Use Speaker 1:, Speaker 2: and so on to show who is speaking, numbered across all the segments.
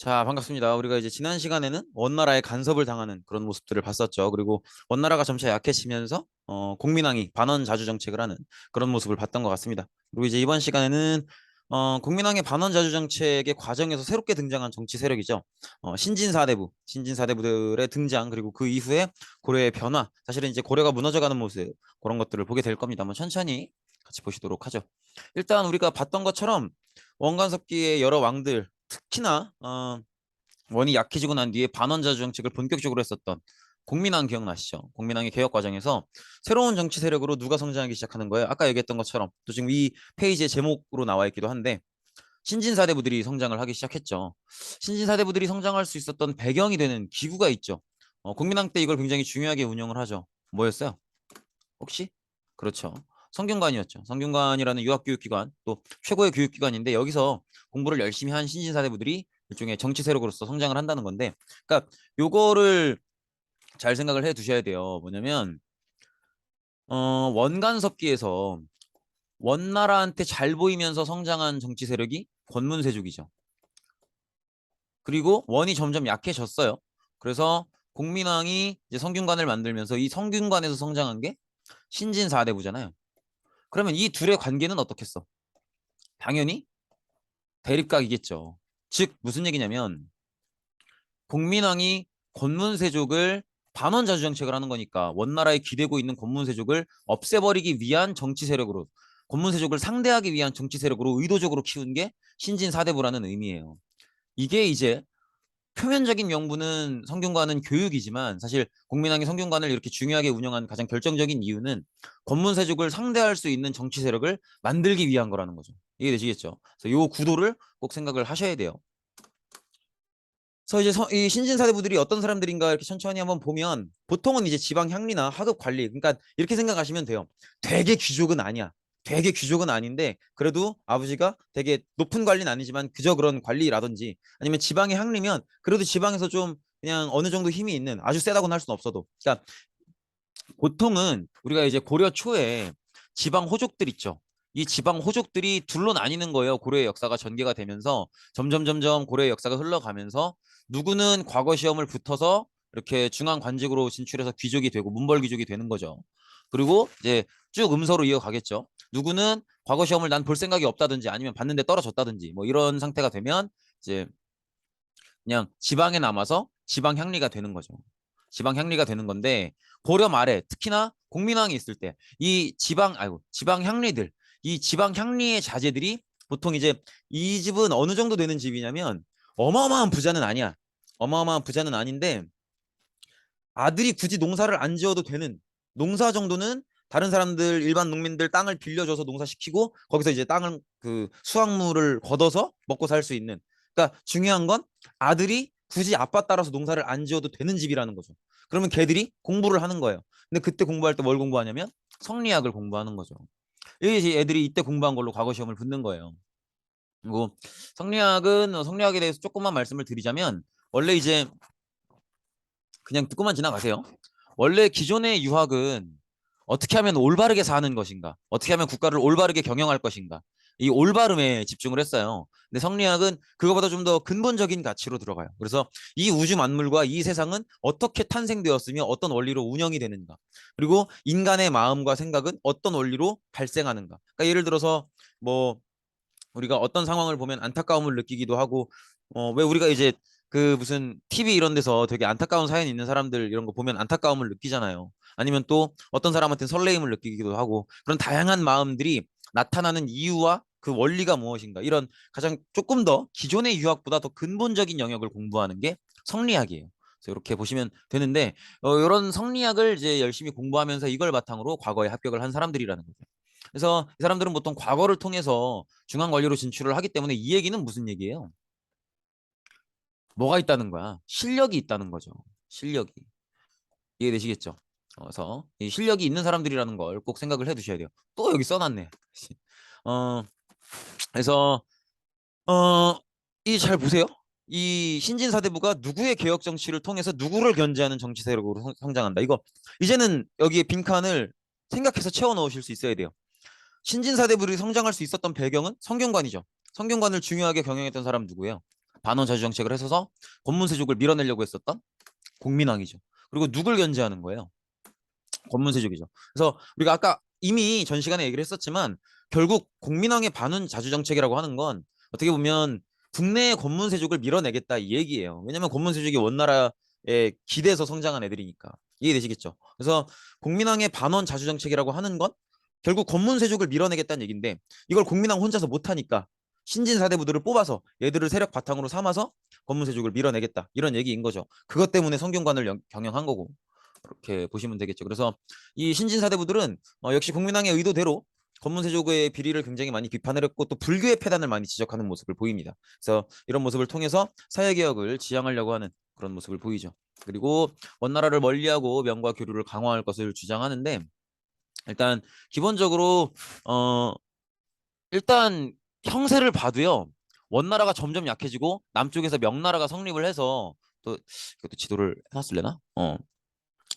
Speaker 1: 자, 반갑습니다. 우리가 이제 지난 시간에는 원나라의 간섭을 당하는 그런 모습들을 봤었죠. 그리고 원나라가 점차 약해지면서 공민왕이 반원 자주 정책을 하는 그런 모습을 봤던 것 같습니다. 그리고 이제 이번 시간에는 공민왕의 반원 자주 정책의 과정에서 새롭게 등장한 정치 세력이죠. 신진사대부들의 등장 그리고 그 이후에 고려의 변화, 사실은 이제 고려가 무너져가는 모습 그런 것들을 보게 될 겁니다. 한번 천천히 같이 보시도록 하죠. 일단 우리가 봤던 것처럼 원간섭기의 여러 왕들 특히나 원이 약해지고 난 뒤에 반원자주 정책을 본격적으로 했었던 공민왕 기억나시죠? 공민왕의 개혁 과정에서 새로운 정치 세력으로 누가 성장하기 시작하는 거예요? 아까 얘기했던 것처럼 또 지금 이 페이지의 제목으로 나와 있기도 한데 신진사대부들이 성장을 하기 시작했죠. 신진사대부들이 성장할 수 있었던 배경이 되는 기구가 있죠. 공민왕 때 이걸 굉장히 중요하게 운영을 하죠. 뭐였어요? 혹시? 그렇죠. 성균관이었죠. 성균관이라는 유학교육기관, 또 최고의 교육기관인데 여기서 공부를 열심히 한 신진사대부들이 일종의 정치 세력으로서 성장을 한다는 건데, 그러니까 요거를 잘 생각을 해 두셔야 돼요. 뭐냐면 원간섭기에서 원나라한테 잘 보이면서 성장한 정치 세력이 권문세족이죠. 그리고 원이 점점 약해졌어요. 그래서 공민왕이 이제 성균관을 만들면서 이 성균관에서 성장한 게 신진사대부잖아요. 그러면 이 둘의 관계는 어떻겠어? 당연히 대립각이겠죠. 즉 무슨 얘기냐면 공민왕이 권문세족을 반원자주 정책을 하는 거니까 원나라에 기대고 있는 권문세족을 없애버리기 위한 정치 세력으로, 권문세족을 상대하기 위한 정치 세력으로 의도적으로 키운 게 신진사대부라는 의미예요. 이게 이제 표면적인 명분은 성균관은 교육이지만 사실 공민왕이 성균관을 이렇게 중요하게 운영한 가장 결정적인 이유는 권문세족을 상대할 수 있는 정치 세력을 만들기 위한 거라는 거죠. 이해 되시겠죠? 그래서 이 구도를 꼭 생각을 하셔야 돼요. 그래서 이제 이 신진사대부들이 어떤 사람들인가 이렇게 천천히 한번 보면 보통은 이제 지방 향리나 하급 관리, 그러니까 이렇게 생각하시면 돼요. 되게 귀족은 아니야. 되게 귀족은 아닌데 그래도 아버지가 되게 높은 관리는 아니지만 그저 그런 관리라든지 아니면 지방의 향리면 그래도 지방에서 좀 그냥 어느 정도 힘이 있는, 아주 세다고는 할 수는 없어도, 그러니까 보통은 우리가 이제 고려 초에 지방 호족들 있죠. 이 지방 호족들이 둘로 나뉘는 거예요. 고려의 역사가 전개가 되면서 점점 고려의 역사가 흘러가면서 누구는 과거 시험을 붙어서 이렇게 중앙 관직으로 진출해서 귀족이 되고 문벌 귀족이 되는 거죠. 그리고 이제 쭉 음서로 이어가겠죠. 누구는 과거 시험을 난 볼 생각이 없다든지 아니면 봤는데 떨어졌다든지 뭐 이런 상태가 되면 이제 그냥 지방에 남아서 지방 향리가 되는 거죠. 지방 향리가 되는 건데 고려 말에 특히나 공민왕이 있을 때 이 지방 향리들, 이 지방 향리의 자제들이 보통 이제 이 집은 어느 정도 되는 집이냐면 어마어마한 부자는 아니야. 어마어마한 부자는 아닌데 아들이 굳이 농사를 안 지어도 되는 농사 정도는 다른 사람들 일반 농민들 땅을 빌려줘서 농사시키고 거기서 이제 땅을 그 수확물을 걷어서 먹고 살 수 있는, 그러니까 중요한 건 아들이 굳이 아빠 따라서 농사를 안 지어도 되는 집이라는 거죠. 그러면 걔들이 공부를 하는 거예요. 근데 그때 공부할 때 뭘 공부하냐면 성리학을 공부하는 거죠. 이 애들이 이때 공부한 걸로 과거 시험을 붙는 거예요. 그리고 성리학에 대해서 조금만 말씀을 드리자면 원래 이제 그냥 듣고만 지나가세요. 원래 기존의 유학은 어떻게 하면 올바르게 사는 것인가? 어떻게 하면 국가를 올바르게 경영할 것인가? 이 올바름에 집중을 했어요. 근데 성리학은 그거보다 좀 더 근본적인 가치로 들어가요. 그래서 이 우주 만물과 이 세상은 어떻게 탄생되었으며 어떤 원리로 운영이 되는가? 그리고 인간의 마음과 생각은 어떤 원리로 발생하는가? 그러니까 예를 들어서 뭐 우리가 어떤 상황을 보면 안타까움을 느끼기도 하고, 왜 우리가 이제 그 무슨 TV 이런 데서 되게 안타까운 사연이 있는 사람들 이런 거 보면 안타까움을 느끼잖아요. 아니면 또 어떤 사람한테는 설레임을 느끼기도 하고, 그런 다양한 마음들이 나타나는 이유와 그 원리가 무엇인가, 이런 가장 조금 더 기존의 유학보다 더 근본적인 영역을 공부하는 게 성리학이에요. 그래서 이렇게 보시면 되는데, 이런 성리학을 이제 열심히 공부하면서 이걸 바탕으로 과거에 합격을 한 사람들이라는 거죠. 그래서 이 사람들은 보통 과거를 통해서 중앙 관리로 진출을 하기 때문에 이 얘기는 무슨 얘기예요? 뭐가 있다는 거야? 실력이 있다는 거죠. 실력이. 이해되시겠죠? 그래서 이 실력이 있는 사람들이라는 걸 꼭 생각을 해 두셔야 돼요. 또 여기 써놨네. 어, 그래서 이 잘 보세요. 이 신진사대부가 누구의 개혁 정치를 통해서 누구를 견제하는 정치 세력으로 성장한다. 이거 이제는 여기에 빈칸을 생각해서 채워 넣으실 수 있어야 돼요. 신진사대부들이 성장할 수 있었던 배경은 성균관이죠. 성균관을 중요하게 경영했던 사람 누구예요? 반원 자주 정책을 해서서 권문세족을 밀어내려고 했었던 공민왕이죠. 그리고 누굴 견제하는 거예요? 권문세족이죠. 그래서 우리가 아까 이미 전 시간에 얘기를 했었지만 결국 공민왕의 반원 자주 정책이라고 하는 건 어떻게 보면 국내의 권문세족을 밀어내겠다 이 얘기예요. 왜냐면 권문세족이 원나라에 기대서 성장한 애들이니까. 이해되시겠죠? 그래서 공민왕의 반원 자주 정책이라고 하는 건 결국 권문세족을 밀어내겠다는 얘기인데 이걸 공민왕 혼자서 못하니까 신진 사대부들을 뽑아서 얘들을 세력 바탕으로 삼아서 권문세족을 밀어내겠다 이런 얘기인 거죠. 그것 때문에 성균관을 경영한 거고 그렇게 보시면 되겠죠. 그래서 이 신진 사대부들은 역시 국민왕의 의도대로 권문세족의 비리를 굉장히 많이 비판을 했고 또 불교의 폐단을 많이 지적하는 모습을 보입니다. 그래서 이런 모습을 통해서 사회개혁을 지향하려고 하는 그런 모습을 보이죠. 그리고 원나라를 멀리하고 명과 교류를 강화할 것을 주장하는데 일단 기본적으로 일단 형세를 봐도요. 원나라가 점점 약해지고 남쪽에서 명나라가 성립을 해서 또 이것도 지도를 해놨을래나?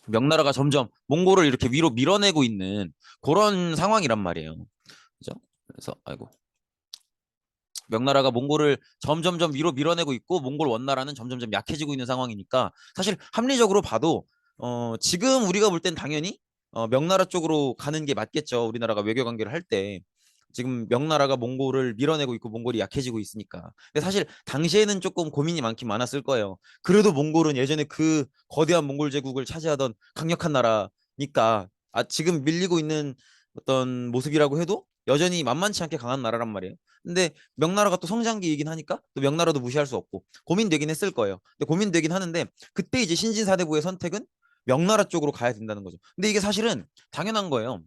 Speaker 1: 명나라가 점점 몽골을 이렇게 위로 밀어내고 있는 그런 상황이란 말이에요. 그죠? 그래서 아이고 명나라가 몽골을 점점점 위로 밀어내고 있고 몽골 원나라는 점점점 약해지고 있는 상황이니까 사실 합리적으로 봐도 지금 우리가 볼 땐 당연히 명나라 쪽으로 가는 게 맞겠죠. 우리나라가 외교 관계를 할 때. 지금 명나라가 몽골을 밀어내고 있고 몽골이 약해지고 있으니까. 근데 사실 당시에는 조금 고민이 많긴 많았을 거예요. 그래도 몽골은 예전에 그 거대한 몽골 제국을 차지하던 강력한 나라니까 지금 밀리고 있는 어떤 모습이라고 해도 여전히 만만치 않게 강한 나라란 말이에요. 근데 명나라가 또 성장기이긴 하니까 또 명나라도 무시할 수 없고 고민되긴 했을 거예요. 근데 고민되긴 하는데 그때 이제 신진사대부의 선택은 명나라 쪽으로 가야 된다는 거죠. 근데 이게 사실은 당연한 거예요.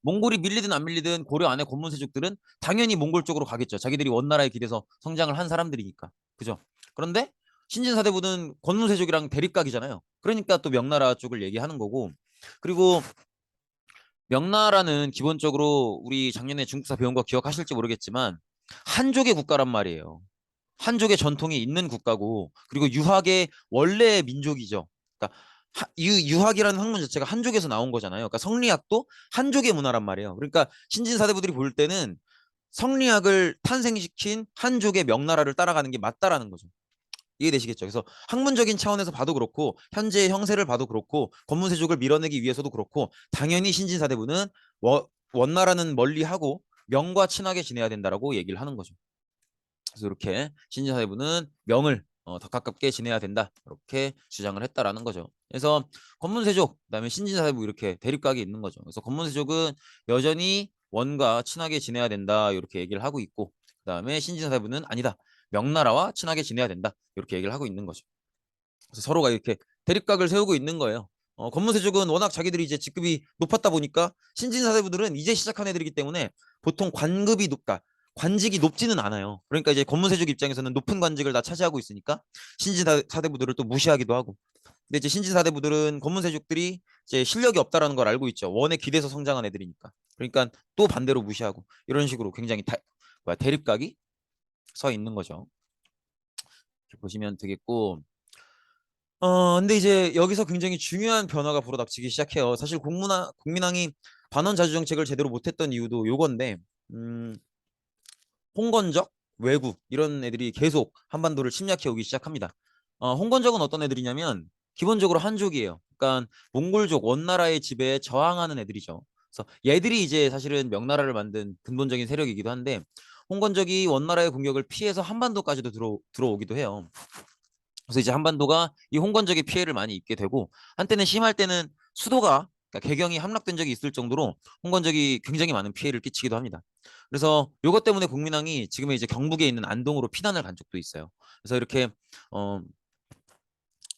Speaker 1: 몽골이 밀리든 안 밀리든 고려 안에 권문세족들은 당연히 몽골 쪽으로 가겠죠. 자기들이 원나라에 기대서 성장을 한 사람들이니까. 그죠? 그런데 신진사대부는 권문세족이랑 대립각이잖아요. 그러니까 또 명나라 쪽을 얘기하는 거고. 그리고 명나라는 기본적으로 우리 작년에 중국사 배운 거 기억하실지 모르겠지만 한족의 국가란 말이에요. 한족의 전통이 있는 국가고 그리고 유학의 원래 민족이죠. 그러니까 유학이라는 학문 자체가 한족에서 나온 거잖아요. 그러니까 성리학도 한족의 문화란 말이에요. 그러니까 신진 사대부들이 볼 때는 성리학을 탄생시킨 한족의 명나라를 따라가는 게 맞다라는 거죠. 이해되시겠죠? 그래서 학문적인 차원에서 봐도 그렇고 현재의 형세를 봐도 그렇고 권문세족을 밀어내기 위해서도 그렇고 당연히 신진사대부는 원나라는 멀리하고 명과 친하게 지내야 된다라고 얘기를 하는 거죠. 그래서 이렇게 신진사대부는 명을 더 가깝게 지내야 된다 이렇게 주장을 했다라는 거죠. 그래서 권문세족 그다음에 신진사대부 이렇게 대립각이 있는 거죠. 그래서 권문세족은 여전히 원과 친하게 지내야 된다 이렇게 얘기를 하고 있고 그다음에 신진사대부는 아니다. 명나라와 친하게 지내야 된다 이렇게 얘기를 하고 있는 거죠. 그래서 서로가 이렇게 대립각을 세우고 있는 거예요. 권문세족은 워낙 자기들이 이제 직급이 높았다 보니까 신진사대부들은 이제 시작한 애들이기 때문에 보통 관급이 높다. 관직이 높지는 않아요. 그러니까 이제 권문세족 입장에서는 높은 관직을 다 차지하고 있으니까 신진사대부들을 또 무시하기도 하고. 근데 이제 신진사대부들은 권문세족들이 이제 실력이 없다라는 걸 알고 있죠. 원에 기대서 성장한 애들이니까. 그러니까 또 반대로 무시하고 이런 식으로 굉장히 대립각이 서 있는 거죠. 이렇게 보시면 되겠고. 근데 이제 여기서 굉장히 중요한 변화가 불어닥치기 시작해요. 사실 국민왕이 반원 자주 정책을 제대로 못했던 이유도 요건데, 홍건적, 왜구 이런 애들이 계속 한반도를 침략해 오기 시작합니다. 홍건적은 어떤 애들이냐면 기본적으로 한족이에요. 그러니까 몽골족 원나라의 지배에 저항하는 애들이죠. 그래서 얘들이 이제 사실은 명나라를 만든 근본적인 세력이기도 한데 홍건적이 원나라의 공격을 피해서 한반도까지도 들어오기도 해요. 그래서 이제 한반도가 이 홍건적의 피해를 많이 입게 되고 한때는 심할 때는 수도가 그러니까 개경이 함락된 적이 있을 정도로 홍건적이 굉장히 많은 피해를 끼치기도 합니다. 그래서 이것 때문에 국민왕이 지금의 이제 경북에 있는 안동으로 피난을 간 적도 있어요. 그래서 이렇게 어,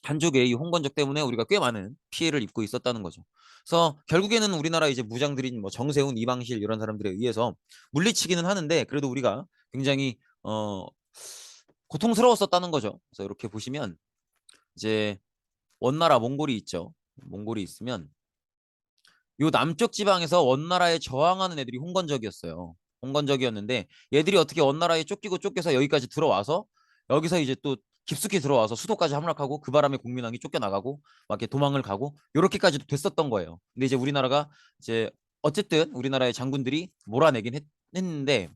Speaker 1: 한족의 이 홍건적 때문에 우리가 꽤 많은 피해를 입고 있었다는 거죠. 그래서 결국에는 우리나라 이제 무장들인 뭐 정세훈, 이방실 이런 사람들에 의해서 물리치기는 하는데 그래도 우리가 굉장히 고통스러웠었다는 거죠. 그래서 이렇게 보시면 이제 원나라 몽골이 있죠. 몽골이 있으면 요 남쪽 지방에서 원나라에 저항하는 애들이 홍건적이었어요. 홍건적이었는데 얘들이 어떻게 원나라에 쫓기고 쫓겨서 여기까지 들어와서 여기서 이제 또 깊숙이 들어와서 수도까지 함락하고 그 바람에 국민왕이 쫓겨나가고 막 이렇게 도망을 가고 요렇게까지도 됐었던 거예요. 근데 이제 우리나라가 이제 어쨌든 우리나라의 장군들이 몰아내긴 했는데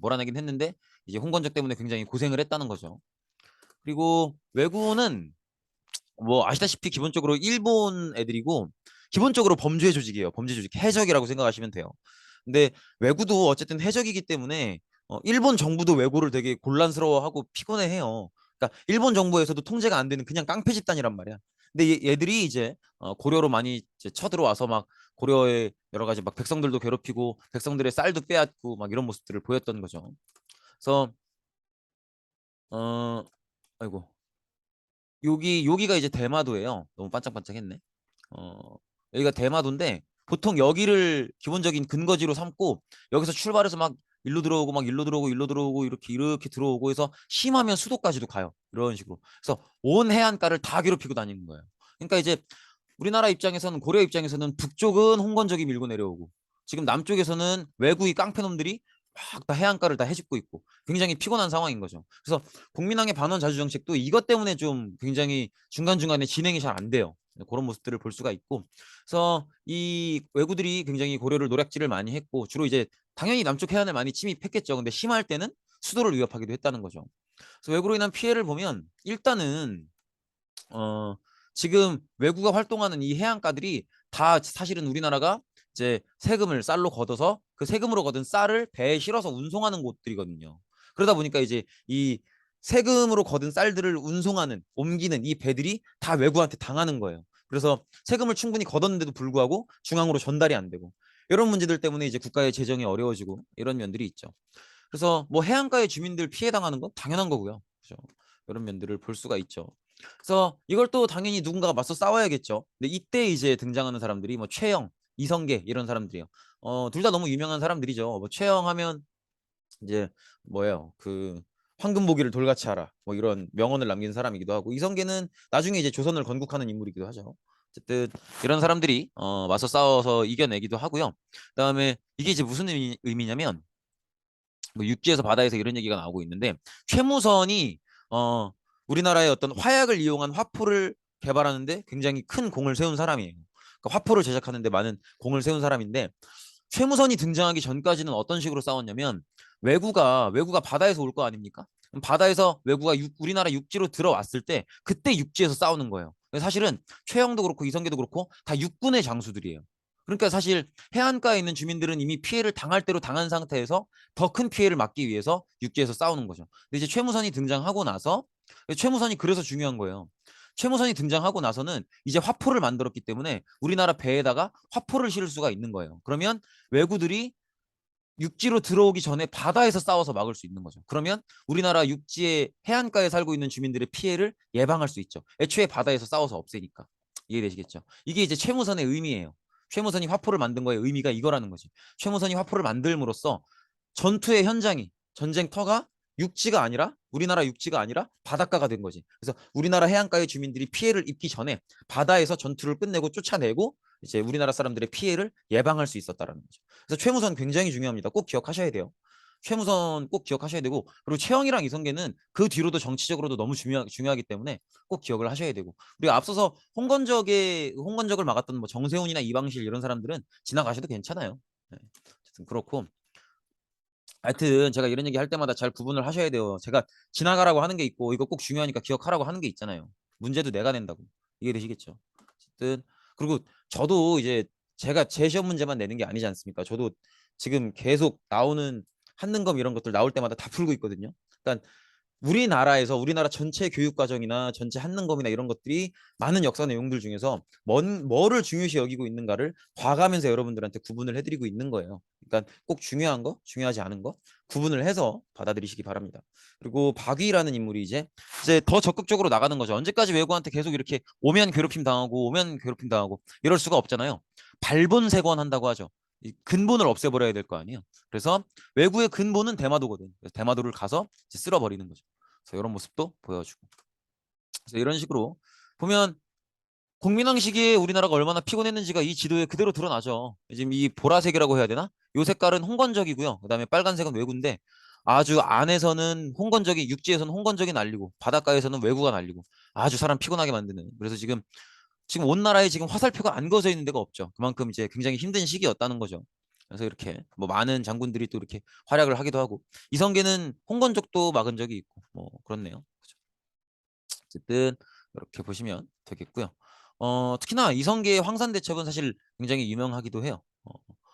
Speaker 1: 이제 홍건적 때문에 굉장히 고생을 했다는 거죠. 그리고 왜구는 뭐 아시다시피 기본적으로 일본 애들이고 기본적으로 범죄 조직이에요. 범죄 조직, 해적이라고 생각하시면 돼요. 근데 왜구도 어쨌든 해적이기 때문에 일본 정부도 왜구를 되게 곤란스러워하고 피곤해해요. 그러니까 일본 정부에서도 통제가 안 되는 그냥 깡패 집단이란 말이야. 근데 얘들이 이제 고려로 많이 이제 쳐들어와서 막 고려의 여러 가지 막 백성들도 괴롭히고 백성들의 쌀도 빼앗고 막 이런 모습들을 보였던 거죠. 그래서 어 아이고 여기가 이제 대마도예요. 너무 반짝반짝했네. 어, 여기가 대마도인데 보통 여기를 기본적인 근거지로 삼고 여기서 출발해서 막 일로 들어오고 막 일로 들어오고 일로 들어오고 이렇게 들어오고 해서 심하면 수도까지도 가요. 이런 식으로. 그래서 온 해안가를 다 괴롭히고 다니는 거예요. 그러니까 이제 우리나라 입장에서는 고려 입장에서는 북쪽은 홍건적이 밀고 내려오고 지금 남쪽에서는 외국의 깡패놈들이 막 다 해안가를 다 해집고 있고 굉장히 피곤한 상황인 거죠. 그래서 국민항해 반원 자주 정책도 이것 때문에 좀 굉장히 중간중간에 진행이 잘 안 돼요. 그런 모습들을 볼 수가 있고 그래서 이 왜구들이 굉장히 고려를 노략질을 많이 했고 주로 이제 당연히 남쪽 해안을 많이 침입했겠죠. 근데 심할 때는 수도를 위협하기도 했다는 거죠. 그래서 왜구로 인한 피해를 보면 일단은 어, 지금 외국가 활동하는 이 해안가들이 다 사실은 우리나라가 이제 세금을 쌀로 걷어서 그 세금으로 거둔 쌀을 배에 실어서 운송하는 곳들이거든요. 그러다 보니까 이제 이 세금으로 거둔 쌀들을 운송하는, 옮기는 이 배들이 다 외국한테 당하는 거예요. 그래서 세금을 충분히 걷었는데도 불구하고 중앙으로 전달이 안 되고 이런 문제들 때문에 이제 국가의 재정이 어려워지고 이런 면들이 있죠. 그래서 뭐 해안가의 주민들 피해 당하는 건 당연한 거고요. 그렇죠? 이런 면들을 볼 수가 있죠. 그래서 이걸 또 당연히 누군가가 맞서 싸워야겠죠. 근데 이때 이제 등장하는 사람들이 뭐 최영, 이성계 이런 사람들이에요. 둘 다 너무 유명한 사람들이죠. 뭐 최영 하면 이제 뭐예요? 그 황금보기를 돌같이 하라. 뭐 이런 명언을 남긴 사람이기도 하고 이성계는 나중에 이제 조선을 건국하는 인물이기도 하죠. 어쨌든 이런 사람들이 맞서 싸워서 이겨내기도 하고요. 그다음에 이게 이제 무슨 의미냐면 뭐 육지에서 바다에서 이런 얘기가 나오고 있는데 최무선이 어 우리나라의 어떤 화약을 이용한 화포를 개발하는데 굉장히 큰 공을 세운 사람이에요. 그러니까 화포를 제작하는데 많은 공을 세운 사람인데 최무선이 등장하기 전까지는 어떤 식으로 싸웠냐면 외구가 바다에서 올 거 아닙니까? 그럼 바다에서 외구가 우리나라 육지로 들어왔을 때 그때 육지에서 싸우는 거예요. 사실은 최영도 그렇고 이성계도 그렇고 다 육군의 장수들이에요. 그러니까 사실 해안가에 있는 주민들은 이미 피해를 당할 대로 당한 상태에서 더 큰 피해를 막기 위해서 육지에서 싸우는 거죠. 근데 이제 최무선이 등장하고 나서 최무선이 그래서 중요한 거예요. 최무선이 등장하고 나서는 이제 화포를 만들었기 때문에 우리나라 배에다가 화포를 실을 수가 있는 거예요. 그러면 왜구들이 육지로 들어오기 전에 바다에서 싸워서 막을 수 있는 거죠. 그러면 우리나라 육지의 해안가에 살고 있는 주민들의 피해를 예방할 수 있죠. 애초에 바다에서 싸워서 없애니까. 이해되시겠죠? 이게 이제 최무선의 의미예요. 최무선이 화포를 만든 거의 의미가 이거라는 거지. 최무선이 화포를 만들므로써 전투의 현장이 전쟁터가 육지가 아니라 우리나라 육지가 아니라 바닷가가 된 거지. 그래서 우리나라 해안가의 주민들이 피해를 입기 전에 바다에서 전투를 끝내고 쫓아내고 이제 우리나라 사람들의 피해를 예방할 수 있었다라는 거죠. 그래서 최무선 굉장히 중요합니다. 꼭 기억하셔야 돼요. 최무선 꼭 기억하셔야 되고 그리고 최영이랑 이성계는 그 뒤로도 정치적으로도 너무 중요하기 때문에 꼭 기억을 하셔야 되고 우리가 앞서서 홍건적을 막았던 뭐 정세훈이나 이방실 이런 사람들은 지나가셔도 괜찮아요. 네. 어쨌든 그렇고 하여튼 제가 이런 얘기 할 때마다 잘 구분을 하셔야 돼요. 제가 지나가라고 하는 게 있고 이거 꼭 중요하니까 기억하라고 하는 게 있잖아요. 문제도 내가 낸다고. 이해되시겠죠? 어쨌든 그리고 저도 이제 제가 제 시험 문제만 내는 게 아니지 않습니까? 저도 지금 계속 나오는 한능검 이런 것들 나올 때마다 다 풀고 있거든요. 그러니까 우리나라에서 우리나라 전체 교육 과정이나 전체 한능검이나 이런 것들이 많은 역사 내용들 중에서 뭐를 중요시 여기고 있는가를 봐가면서 여러분들한테 구분을 해드리고 있는 거예요. 그러니까 꼭 중요한 거, 중요하지 않은 거 구분을 해서 받아들이시기 바랍니다. 그리고 박위라는 인물이 이제 더 적극적으로 나가는 거죠. 언제까지 외국한테 계속 이렇게 오면 괴롭힘 당하고 오면 괴롭힘 당하고 이럴 수가 없잖아요. 발본색원 한다고 하죠. 이 근본을 없애버려야 될 거 아니에요. 그래서 외구의 근본은 대마도거든. 그래서 대마도를 가서 이제 쓸어버리는 거죠. 그래서 이런 모습도 보여주고. 그래서 이런 식으로 보면 국민왕 시기에 우리나라가 얼마나 피곤했는지가 이 지도에 그대로 드러나죠. 지금 이 보라색이라고 해야 되나? 요 색깔은 홍건적이고요. 그다음에 빨간색은 왜구인데 아주 안에서는 홍건적이 육지에서는 홍건적이 날리고 바닷가에서는 왜구가 날리고 아주 사람 피곤하게 만드는. 그래서 지금 온 나라에 지금 화살표가 안 그어져 있는 데가 없죠. 그만큼 이제 굉장히 힘든 시기였다는 거죠. 그래서 이렇게 뭐 많은 장군들이 또 이렇게 활약을 하기도 하고 이성계는 홍건적도 막은 적이 있고 뭐 그렇네요. 어쨌든 이렇게 보시면 되겠고요. 특히나 이성계의 황산대첩은 사실 굉장히 유명하기도 해요.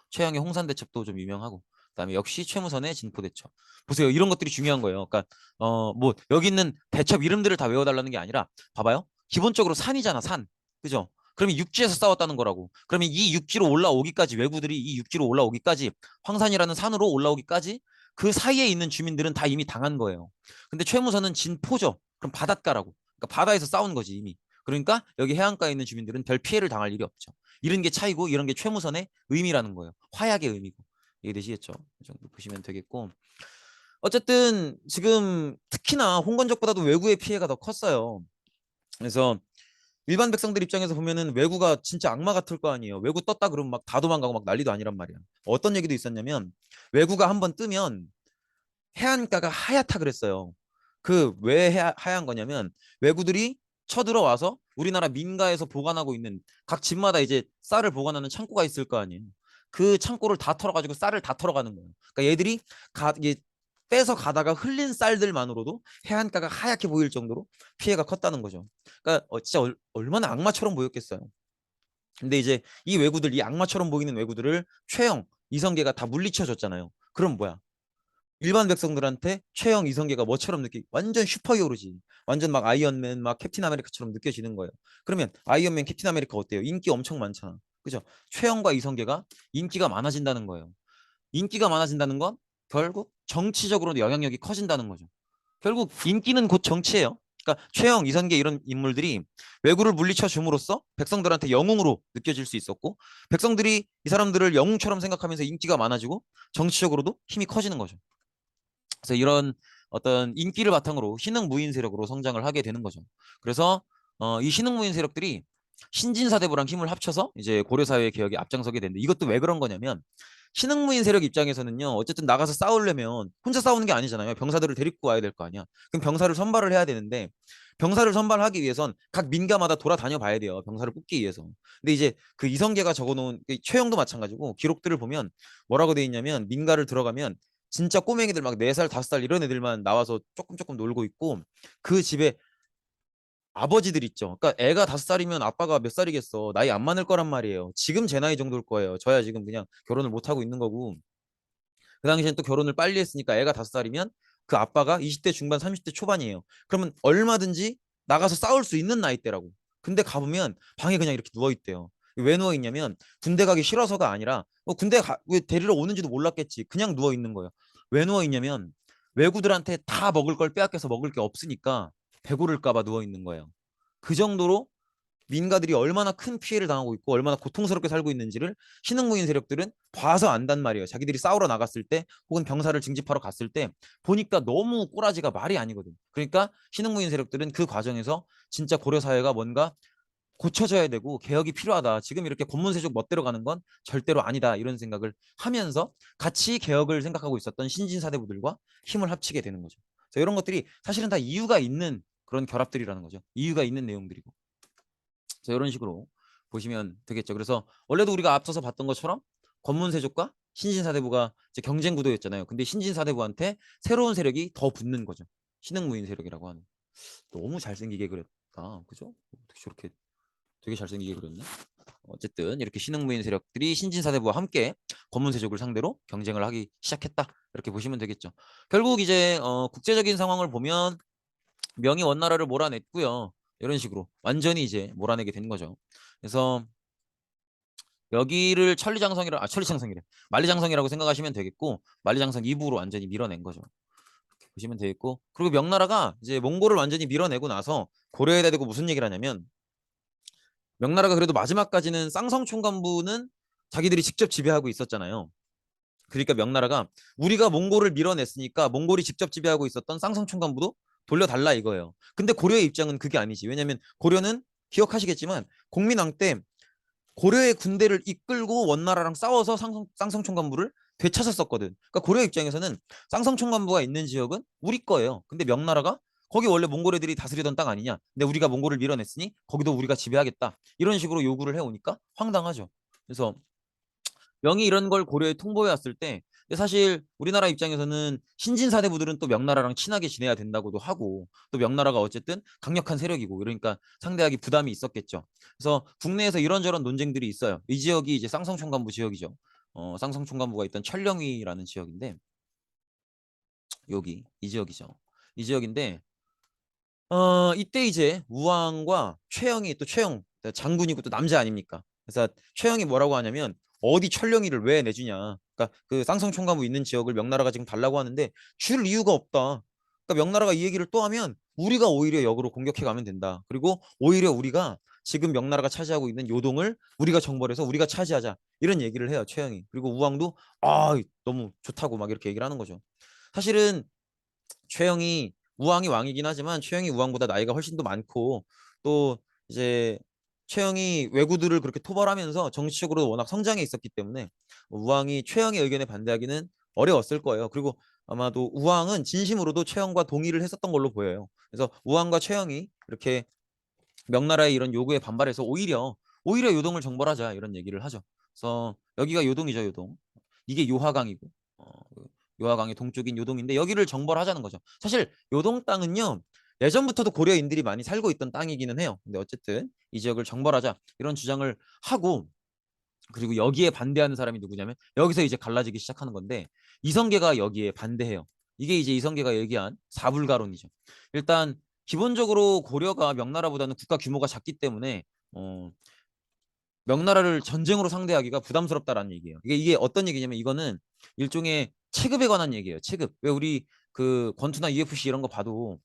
Speaker 1: 최양의 홍산대첩도 좀 유명하고, 그다음에 역시 최무선의 진포대첩. 보세요, 이런 것들이 중요한 거예요. 그러니까 뭐 여기 있는 대첩 이름들을 다 외워달라는 게 아니라, 봐봐요. 기본적으로 산이잖아, 산. 그죠? 그러면 육지에서 싸웠다는 거라고. 그러면 이 육지로 올라오기까지, 왜구들이 이 육지로 올라오기까지, 황산이라는 산으로 올라오기까지 그 사이에 있는 주민들은 다 이미 당한 거예요. 근데 최무선은 진포죠. 그럼 바닷가라고. 그러니까 바다에서 싸운 거지 이미. 그러니까 여기 해안가에 있는 주민들은 별 피해를 당할 일이 없죠. 이런 게 차이고, 이런 게 최무선의 의미라는 거예요. 화약의 의미고. 이해되시겠죠? 이 정도 보시면 되겠고. 어쨌든 지금 특히나 홍건적보다도 왜구의 피해가 더 컸어요. 그래서 일반 백성들 입장에서 보면은 왜구가 진짜 악마 같을 거 아니에요. 왜구 떴다 그러면 막 다 도망가고 막 난리도 아니란 말이야. 어떤 얘기도 있었냐면, 왜구가 한번 뜨면 해안가가 하얗다 그랬어요. 그 왜 하얀 거냐면, 왜구들이 쳐들어와서 우리나라 민가에서 보관하고 있는, 각 집마다 이제 쌀을 보관하는 창고가 있을 거 아니에요. 그 창고를 다 털어가지고 쌀을 다 털어가는 거예요. 그러니까 얘들이 이게 빼서 가다가 흘린 쌀들만으로도 해안가가 하얗게 보일 정도로 피해가 컸다는 거죠. 그러니까 진짜 얼마나 악마처럼 보였겠어요. 근데 이제 이 왜구들, 이 악마처럼 보이는 왜구들을 최영, 이성계가 다 물리쳐줬잖아요. 그럼 뭐야? 일반 백성들한테 최영 이성계가 뭐처럼 완전 슈퍼히어로지. 완전 막 아이언맨, 막 캡틴 아메리카처럼 느껴지는 거예요. 그러면 아이언맨, 캡틴 아메리카 어때요? 인기 엄청 많잖아. 그죠? 최영과 이성계가 인기가 많아진다는 거예요. 인기가 많아진다는 건 결국 정치적으로도 영향력이 커진다는 거죠. 결국 인기는 곧 정치예요. 그러니까 최영, 이성계 이런 인물들이 왜구를 물리쳐 줌으로써 백성들한테 영웅으로 느껴질 수 있었고, 백성들이 이 사람들을 영웅처럼 생각하면서 인기가 많아지고 정치적으로도 힘이 커지는 거죠. 그래서 이런 어떤 인기를 바탕으로 신흥무인 세력으로 성장을 하게 되는 거죠. 그래서 이 신흥무인 세력들이 신진사대부랑 힘을 합쳐서 이제 고려사회 개혁에 앞장서게 되는데, 이것도 왜 그런 거냐면, 신흥무인 세력 입장에서는요, 어쨌든 나가서 싸우려면 혼자 싸우는 게 아니잖아요. 병사들을 데리고 와야 될 거 아니야. 그럼 병사를 선발을 해야 되는데, 병사를 선발하기 위해선 각 민가마다 돌아다녀 봐야 돼요. 병사를 뽑기 위해서. 근데 이제 그 이성계가 적어놓은, 최영도 마찬가지고, 기록들을 보면 뭐라고 돼 있냐면, 민가를 들어가면 진짜 꼬맹이들 막 4살, 5살 이런 애들만 나와서 조금 조금 놀고 있고, 그 집에 아버지들 있죠. 그러니까 애가 5살이면 아빠가 몇 살이겠어. 나이 안 많을 거란 말이에요. 지금 제 나이 정도일 거예요. 저야 지금 그냥 결혼을 못 하고 있는 거고. 그 당시엔 또 결혼을 빨리 했으니까 애가 5살이면 그 아빠가 20대 중반, 30대 초반이에요. 그러면 얼마든지 나가서 싸울 수 있는 나이대라고. 근데 가보면 방에 그냥 이렇게 누워 있대요. 왜 누워 있냐면, 군대 가기 싫어서가 아니라, 왜 데리러 오는지도 몰랐겠지. 그냥 누워 있는 거예요. 왜 누워 있냐면, 외구들한테 다 먹을 걸 빼앗겨서 먹을 게 없으니까 배고를까 봐 누워 있는 거예요. 그 정도로 민가들이 얼마나 큰 피해를 당하고 있고 얼마나 고통스럽게 살고 있는지를 신흥무인 세력들은 봐서 안단 말이에요. 자기들이 싸우러 나갔을 때, 혹은 병사를 징집하러 갔을 때 보니까 너무 꼬라지가 말이 아니거든. 그러니까 신흥무인 세력들은 그 과정에서 진짜 고려 사회가 뭔가 고쳐져야 되고 개혁이 필요하다. 지금 이렇게 권문세족 멋대로 가는 건 절대로 아니다. 이런 생각을 하면서 같이 개혁을 생각하고 있었던 신진사대부들과 힘을 합치게 되는 거죠. 그래서 이런 것들이 사실은 다 이유가 있는 그런 결합들이라는 거죠. 이유가 있는 내용들이고. 그래서 이런 식으로 보시면 되겠죠. 그래서 원래도 우리가 앞서서 봤던 것처럼 권문세족과 신진사대부가 이제 경쟁 구도였잖아요. 근데 신진사대부한테 새로운 세력이 더 붙는 거죠. 신흥무인 세력이라고 하는. 너무 잘생기게 그렸다. 그죠? 어떻게 저렇게 되게 잘생기게 그렸네. 어쨌든 이렇게 신흥무인 세력들이 신진사대부와 함께 권문세족을 상대로 경쟁을 하기 시작했다. 이렇게 보시면 되겠죠. 결국 이제 국제적인 상황을 보면 명의 원나라를 몰아냈고요. 이런 식으로 완전히 이제 몰아내게 된 거죠. 그래서 여기를 천리장성이래. 만리장성이라고 생각하시면 되겠고, 만리장성 이부로 완전히 밀어낸 거죠. 이렇게 보시면 되겠고, 그리고 명나라가 이제 몽골을 완전히 밀어내고 나서 고려에다 대고 무슨 얘기를 하냐면, 명나라가 그래도 마지막까지는 쌍성총관부는 자기들이 직접 지배하고 있었잖아요. 그러니까 명나라가 우리가 몽골을 밀어냈으니까 몽골이 직접 지배하고 있었던 쌍성총관부도 돌려달라 이거예요. 근데 고려의 입장은 그게 아니지. 왜냐면 고려는 기억하시겠지만 공민왕 때 고려의 군대를 이끌고 원나라랑 싸워서 쌍성총관부를 되찾았었거든. 그러니까 고려 입장에서는 쌍성총관부가 있는 지역은 우리 거예요. 근데 명나라가 거기 원래 몽골 애들이 다스리던 땅 아니냐. 근데 우리가 몽골을 밀어냈으니 거기도 우리가 지배하겠다. 이런 식으로 요구를 해오니까 황당하죠. 그래서 명이 이런 걸 고려에 통보해 왔을 때 근데 사실 우리나라 입장에서는 신진사대부들은 또 명나라랑 친하게 지내야 된다고도 하고 또 명나라가 어쨌든 강력한 세력이고 그러니까 상대하기 부담이 있었겠죠. 그래서 국내에서 이런저런 논쟁들이 있어요. 이 지역이 이제 쌍성총관부 지역이죠. 쌍성총관부가 있던 천령위라는 지역인데 여기 이 지역이죠. 이 지역인데 이때 이제 우왕과 최영이 또 최영 장군이고 또 남자 아닙니까? 그래서 최영이 뭐라고 하냐면 어디 천령이를 왜 내주냐? 그러니까 그 쌍성총가부 있는 지역을 명나라가 지금 달라고 하는데 줄 이유가 없다. 그러니까 명나라가 이 얘기를 또 하면 우리가 오히려 역으로 공격해 가면 된다. 그리고 오히려 우리가 지금 명나라가 차지하고 있는 요동을 우리가 정벌해서 우리가 차지하자. 이런 얘기를 해요, 최영이. 그리고 우왕도 너무 좋다고 막 이렇게 얘기를 하는 거죠. 사실은 최영이 우왕이 왕이긴 하지만 최영이 우왕보다 나이가 훨씬 더 많고 또 이제 최영이 왜구들을 그렇게 토벌하면서 정치적으로 워낙 성장해 있었기 때문에 우왕이 최영의 의견에 반대하기는 어려웠을 거예요. 그리고 아마도 우왕은 진심으로도 최영과 동의를 했었던 걸로 보여요. 그래서 우왕과 최영이 이렇게 명나라의 이런 요구에 반발해서 오히려 요동을 정벌하자 이런 얘기를 하죠. 그래서 여기가 요동이죠, 요동. 이게 요하강이고 요하강의 동쪽인 요동인데 여기를 정벌하자는 거죠. 사실 요동 땅은요. 예전부터도 고려인들이 많이 살고 있던 땅이기는 해요. 근데 어쨌든 이 지역을 정벌하자 이런 주장을 하고 그리고 여기에 반대하는 사람이 누구냐면 여기서 이제 갈라지기 시작하는 건데 이성계가 여기에 반대해요. 이게 이제 이성계가 얘기한 사불가론이죠. 일단 기본적으로 고려가 명나라보다는 국가 규모가 작기 때문에 어, 명나라를 전쟁으로 상대하기가 부담스럽다라는 얘기예요. 이게 어떤 얘기냐면 이거는 일종의 체급에 관한 얘기예요. 체급. 왜 우리 그 권투나 UFC 이런 거 봐도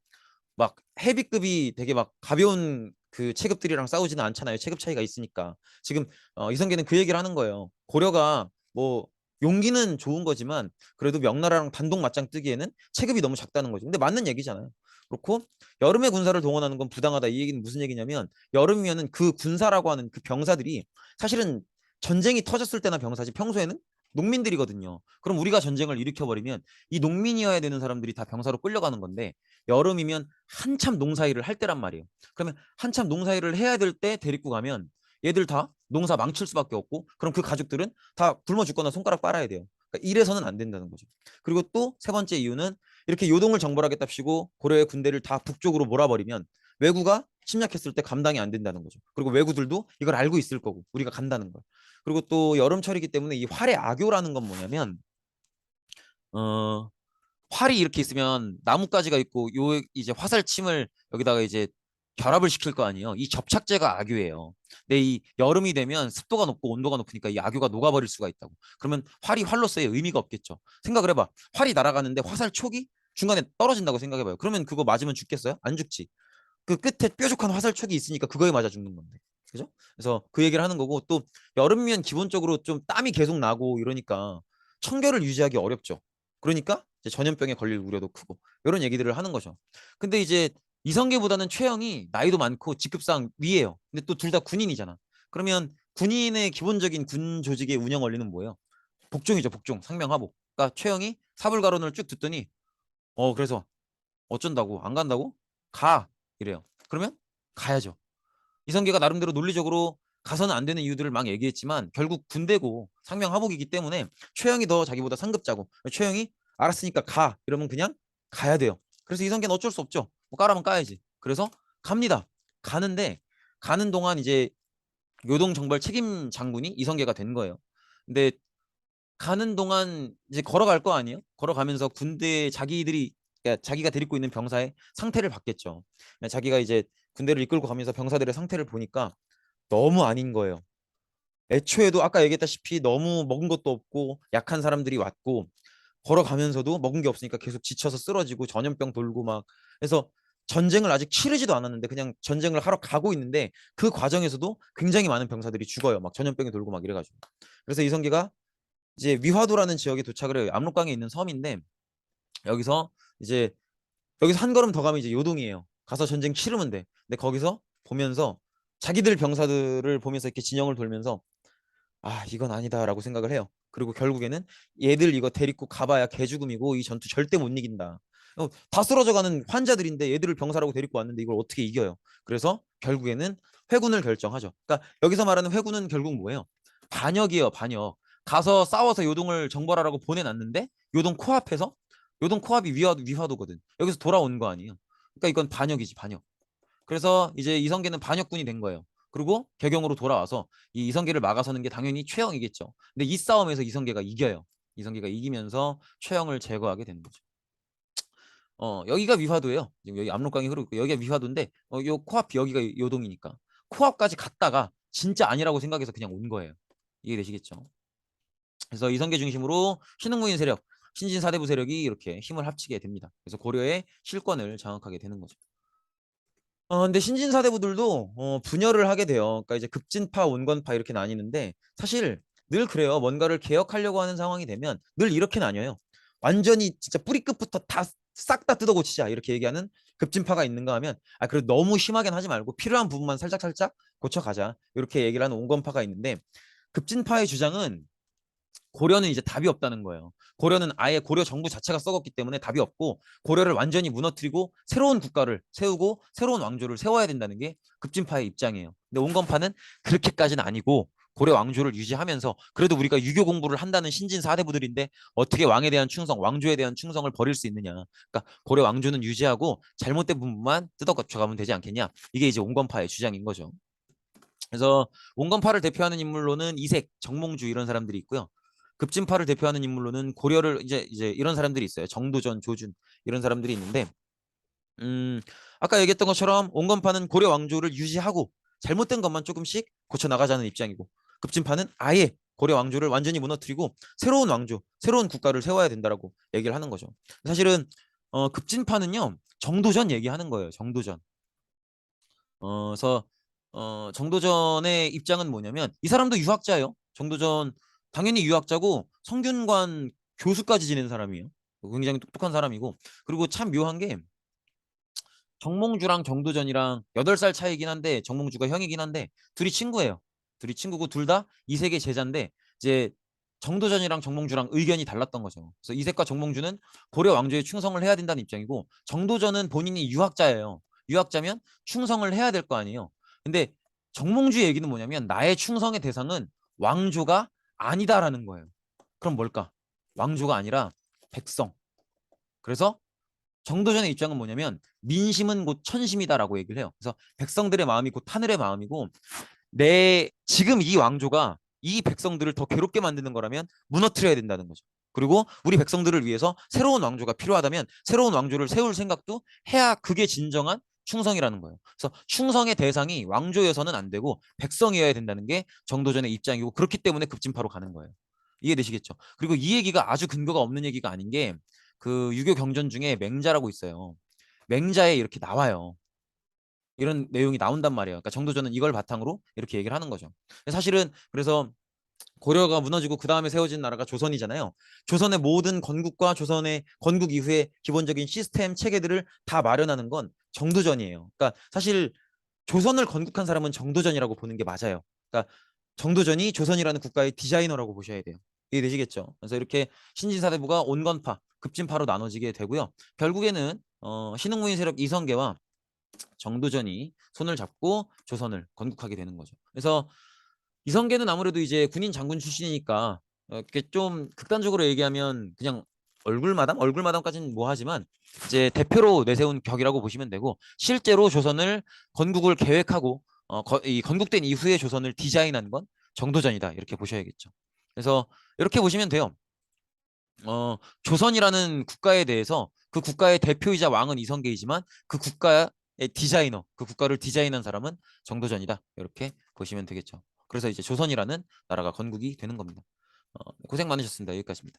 Speaker 1: 막 헤비급이 되게 막 가벼운 그 체급들이랑 싸우지는 않잖아요. 체급 차이가 있으니까. 지금 이성계는 그 얘기를 하는 거예요. 고려가 뭐 용기는 좋은 거지만 그래도 명나라랑 단독 맞짱 뜨기에는 체급이 너무 작다는 거죠. 근데 맞는 얘기잖아요. 그렇고 여름에 군사를 동원하는 건 부당하다. 이 얘기는 무슨 얘기냐면 여름이면은 그 군사라고 하는 그 병사들이 사실은 전쟁이 터졌을 때나 병사지 평소에는 농민들이거든요. 그럼 우리가 전쟁을 일으켜버리면 이 농민이어야 되는 사람들이 다 병사로 끌려가는 건데 여름이면 한참 농사일을 할 때란 말이에요. 그러면 한참 농사일을 해야 될 때 데리고 가면 얘들 다 농사 망칠 수밖에 없고 그럼 그 가족들은 다 굶어 죽거나 손가락 빨아야 돼요. 그러니까 이래서는 안 된다는 거죠. 그리고 또 세 번째 이유는 이렇게 요동을 정벌하겠답시고 고려의 군대를 다 북쪽으로 몰아버리면 왜구가 침략했을 때 감당이 안 된다는 거죠. 그리고 왜구들도 이걸 알고 있을 거고 우리가 간다는 걸. 그리고 또 여름철이기 때문에 이 활의 악요라는 건 뭐냐면 어 활이 이렇게 있으면 나뭇가지가 있고 요 이제 화살침을 여기다가 이제 결합을 시킬 거 아니에요. 이 접착제가 악유예요. 근데 이 여름이 되면 습도가 높고 온도가 높으니까 이 악유가 녹아버릴 수가 있다고. 그러면 활이 활로서의 의미가 없겠죠. 생각을 해봐. 활이 날아가는데 화살 촉이 중간에 떨어진다고 생각해봐요. 그러면 그거 맞으면 죽겠어요? 안 죽지. 그 끝에 뾰족한 화살촉이 있으니까 그거에 맞아 죽는 건데. 그죠? 그래서 그 얘기를 하는 거고 또 여름이면 기본적으로 좀 땀이 계속 나고 이러니까 청결을 유지하기 어렵죠. 그러니까 이제 전염병에 걸릴 우려도 크고 이런 얘기들을 하는 거죠. 근데 이제 이성계보다는 최영이 나이도 많고 직급상 위에요. 근데 또 둘 다 군인이잖아. 그러면 군인의 기본적인 군 조직의 운영 원리는 뭐예요? 복종이죠, 복종. 상명하복. 그러니까 최영이 사불가론을 쭉 듣더니 그래서 어쩐다고 안 간다고? 가 이래요. 그러면 가야죠. 이성계가 나름대로 논리적으로 가서는 안 되는 이유들을 막 얘기했지만 결국 군대고 상명하복이기 때문에 최영이 더 자기보다 상급자고 최영이 알았으니까 가 이러면 그냥 가야 돼요. 그래서 이성계는 어쩔 수 없죠. 뭐 까라면 까야지. 그래서 갑니다. 가는데 가는 동안 이제 요동 정벌 책임 장군이 이성계가 된 거예요. 근데 가는 동안 이제 걸어갈 거 아니에요? 걸어가면서 군대 자기들이 그러니까 자기가 데리고 있는 병사의 상태를 봤겠죠. 자기가 이제 군대를 이끌고 가면서 병사들의 상태를 보니까 너무 아닌 거예요. 애초에도 아까 얘기했다시피 너무 먹은 것도 없고 약한 사람들이 왔고 걸어가면서도 먹은 게 없으니까 계속 지쳐서 쓰러지고 전염병 돌고 막 해서 전쟁을 아직 치르지도 않았는데 그냥 전쟁을 하러 가고 있는데 그 과정에서도 굉장히 많은 병사들이 죽어요. 막 전염병이 돌고 막 이래가지고. 그래서 이성계가 이제 위화도라는 지역에 도착을 해요. 압록강에 있는 섬인데 여기서 이제 여기서 한 걸음 더 가면 이제 요동이에요. 가서 전쟁 치르면 돼. 근데 거기서 보면서 자기들 병사들을 보면서 이렇게 진영을 돌면서 이건 아니다라고 생각을 해요. 그리고 결국에는 얘들 이거 데리고 가봐야 개죽음이고 이 전투 절대 못 이긴다. 다 쓰러져가는 환자들인데 얘들을 병사라고 데리고 왔는데 이걸 어떻게 이겨요? 그래서 결국에는 회군을 결정하죠. 그러니까 여기서 말하는 회군은 결국 뭐예요? 반역이에요, 반역. 가서 싸워서 요동을 정벌하라고 보내놨는데 요동 코앞에서 요동 코앞이 위화도거든. 여기서 돌아온 거 아니에요. 그러니까 이건 반역이지, 반역. 그래서 이제 이성계는 반역군이 된 거예요. 그리고 개경으로 돌아와서 이 이성계를 막아서는 게 당연히 최영이겠죠. 근데 이 싸움에서 이성계가 이겨요. 이성계가 이기면서 최영을 제거하게 되는 거죠. 여기가 위화도예요. 지금 여기 압록강이 흐르고 있고 여기가 위화도인데 요 코앞 여기가 요동이니까 코앞까지 갔다가 진짜 아니라고 생각해서 그냥 온 거예요. 이해되시겠죠? 그래서 이성계 중심으로 신흥무인 세력, 신진사대부 세력이 이렇게 힘을 합치게 됩니다. 그래서 고려의 실권을 장악하게 되는 거죠. 근데 신진사대부들도 분열을 하게 돼요. 그러니까 이제 급진파, 온건파 이렇게 나뉘는데 사실 늘 그래요. 뭔가를 개혁하려고 하는 상황이 되면 늘 이렇게 나뉘어요. 완전히 진짜 뿌리 끝부터 다 싹 다 뜯어고치자 이렇게 얘기하는 급진파가 있는가 하면 그래도 너무 심하게는 하지 말고 필요한 부분만 살짝살짝 고쳐가자 이렇게 얘기를 하는 온건파가 있는데 급진파의 주장은 고려는 이제 답이 없다는 거예요. 고려는 아예 고려 정부 자체가 썩었기 때문에 답이 없고 고려를 완전히 무너뜨리고 새로운 국가를 세우고 새로운 왕조를 세워야 된다는 게 급진파의 입장이에요. 근데 온건파는 그렇게까지는 아니고 고려 왕조를 유지하면서 그래도 우리가 유교 공부를 한다는 신진 사대부들인데 어떻게 왕에 대한 충성, 왕조에 대한 충성을 버릴 수 있느냐. 그러니까 고려 왕조는 유지하고 잘못된 부분만 뜯어고쳐가면 되지 않겠냐. 이게 이제 온건파의 주장인 거죠. 그래서 온건파를 대표하는 인물로는 이색, 정몽주 이런 사람들이 있고요. 급진파를 대표하는 인물로는 고려를 이제 이런 사람들이 있어요. 정도전, 조준 이런 사람들이 있는데 아까 얘기했던 것처럼 온건파는 고려 왕조를 유지하고 잘못된 것만 조금씩 고쳐 나가자는 입장이고 급진파는 아예 고려 왕조를 완전히 무너뜨리고 새로운 왕조, 새로운 국가를 세워야 된다라고 얘기를 하는 거죠. 사실은 급진파는요 정도전 얘기하는 거예요. 정도전. 그래서 정도전의 입장은 뭐냐면 이 사람도 유학자예요. 정도전 당연히 유학자고 성균관 교수까지 지낸 사람이에요. 굉장히 똑똑한 사람이고 그리고 참 묘한 게 정몽주랑 정도전이랑 8살 차이긴 한데 정몽주가 형이긴 한데 둘이 친구예요. 둘이 친구고 둘 다 이색의 제자인데 이제 정도전이랑 정몽주랑 의견이 달랐던 거죠. 그래서 이색과 정몽주는 고려 왕조에 충성을 해야 된다는 입장이고 정도전은 본인이 유학자예요. 유학자면 충성을 해야 될 거 아니에요. 근데 정몽주의 얘기는 뭐냐면 나의 충성의 대상은 왕조가 아니다라는 거예요. 그럼 뭘까? 왕조가 아니라 백성. 그래서 정도전의 입장은 뭐냐면 민심은 곧 천심이다라고 얘기를 해요. 그래서 백성들의 마음이 곧 하늘의 마음이고 내 지금 이 왕조가 이 백성들을 더 괴롭게 만드는 거라면 무너뜨려야 된다는 거죠. 그리고 우리 백성들을 위해서 새로운 왕조가 필요하다면 새로운 왕조를 세울 생각도 해야 그게 진정한 충성이라는 거예요. 그래서 충성의 대상이 왕조여서는 안 되고 백성이어야 된다는 게 정도전의 입장이고 그렇기 때문에 급진파로 가는 거예요. 이해되시겠죠? 그리고 이 얘기가 아주 근거가 없는 얘기가 아닌 게 그 유교 경전 중에 맹자라고 있어요. 맹자에 이렇게 나와요. 이런 내용이 나온단 말이에요. 그러니까 정도전은 이걸 바탕으로 이렇게 얘기를 하는 거죠. 사실은 그래서 고려가 무너지고 그 다음에 세워진 나라가 조선이잖아요. 조선의 모든 건국과 조선의 건국 이후에 기본적인 시스템 체계들을 다 마련하는 건 정도전이에요. 그러니까 사실 조선을 건국한 사람은 정도전이라고 보는 게 맞아요. 그러니까 정도전이 조선이라는 국가의 디자이너라고 보셔야 돼요. 이해되시겠죠? 그래서 이렇게 신진사대부가 온건파, 급진파로 나눠지게 되고요. 결국에는 신흥무인 세력 이성계와 정도전이 손을 잡고 조선을 건국하게 되는 거죠. 그래서 이성계는 아무래도 이제 군인 장군 출신이니까 이렇게 좀 극단적으로 얘기하면 그냥 얼굴마담까지는 뭐하지만 이제 대표로 내세운 격이라고 보시면 되고 실제로 조선을 건국을 계획하고 이 건국된 이후에 조선을 디자인한 건 정도전이다 이렇게 보셔야겠죠. 그래서 이렇게 보시면 돼요. 조선이라는 국가에 대해서 그 국가의 대표이자 왕은 이성계이지만 그 국가의 디자이너, 그 국가를 디자인한 사람은 정도전이다 이렇게 보시면 되겠죠. 그래서 이제 조선이라는 나라가 건국이 되는 겁니다. 고생 많으셨습니다. 여기까지입니다.